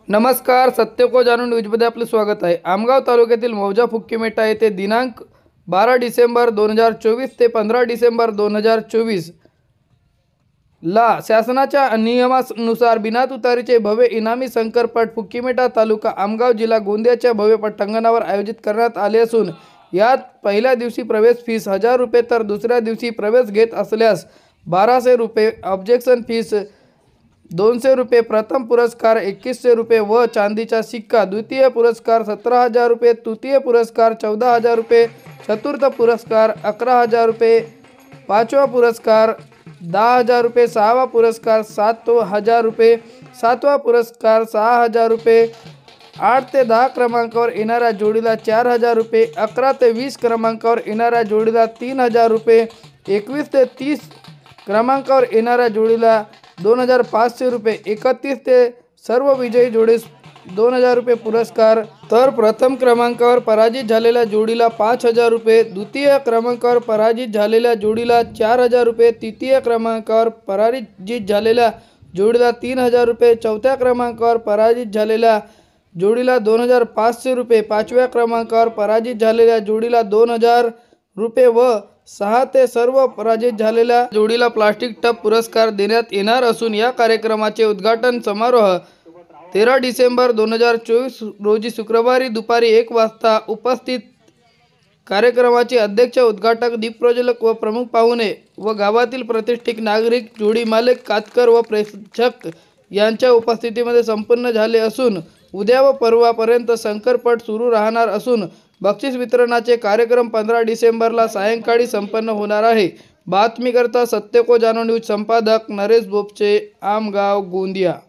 नमस्कार, सत्य को जाणून न्यूजमध्ये आपले स्वागत आहे। आमगाव तालुक्यातील मौजा फुक्कीमेटा येथे दिनांक 12 डिसेंबर 2024 ते 15 डिसेंबर 2024 ला शासनाच्या नियमानुसार बिना तुतारीचे भव्य इनामी शंकरपट फुक्कीमेटा तालुका आमगाव जिल्हा गोंदियाच्या भव्य पटांगणावर आयोजित करण्यात आले असून यात पहिल्या दिवशी प्रवेश फीस 1000 रुपये तर दुसऱ्या दिवशी प्रवेश घेत असल्यास 1200 रुपये, ऑब्जेक्शन फीस 200 रुपये, प्रथम पुरस्कार 2100 रुपये व चांदीचा सिक्का, द्वितीय पुरस्कार 17,000 रुपये, तृतीय पुरस्कार 14,000 रुपये, चतुर्थ पुरस्कार 11,000 रुपये, पाचवा पुरस्कार 10,000 रुपये, सहावा पुरस्कार 7,000 रुपये, सातवा पुरस्कार 6,000 रुपये, 8 ते 10 क्रमांकावर येणाऱ्या जोडीला 4,000 रुपये, 11 ते 20 क्रमांकावर येणाऱ्या जोडीला 3,000 रुपये, 21 ते 30 क्रमांकावर येणाऱ्या जोडीला 2,500 रुपये, 31 ते सर्व विजयी जोडीस 2,000 रुपये पुरस्कार, तर प्रथम क्रमांकावर पराजित झालेल्या जोडीला 5,000 रुपये, द्वितीय क्रमांकावर पराजित झालेल्या जोडीला 4,000 रुपये, तृतीय क्रमांकावर पराजित झालेल्या जोडीला 3,000 रुपये, चौथ्या क्रमांकावर पराजित झालेल्या जोडीला 2,500 रुपये, पाचव्या क्रमांकावर पराजित झालेल्या जोडीला 2,000 रुपये व 6 ते सर्व पराजित झालेल्या जोडीला प्लास्टिक टब पुरस्कार देण्यात येणार असून या कार्यक्रमाचे उद्घाटन समारोह 13 डिसेंबर 2024 रोजी शुक्रवारी दुपारी 1 वाजता उपस्थित कार्यक्रमाचे अध्यक्ष, उद्घाटक, दीपप्रज्वलक व प्रमुख पाहुणे व गावातील प्रतिष्ठित नागरिक, जोडी मालक, कातकर व प्रेक्षक यांच्या उपस्थितीमध्ये संपन्न झाले असून उद्या व परवापर्यंत शंकरपट सुरू राहणार असून बक्षीस वितरणाचे कार्यक्रम 15 डिसेंबरला सायंकाळी संपन्न होणार आहे। बातमीकर्ता सत्य को जाणून न्यूज, संपादक नरेश बोपचे, आमगाव, गोंदिया।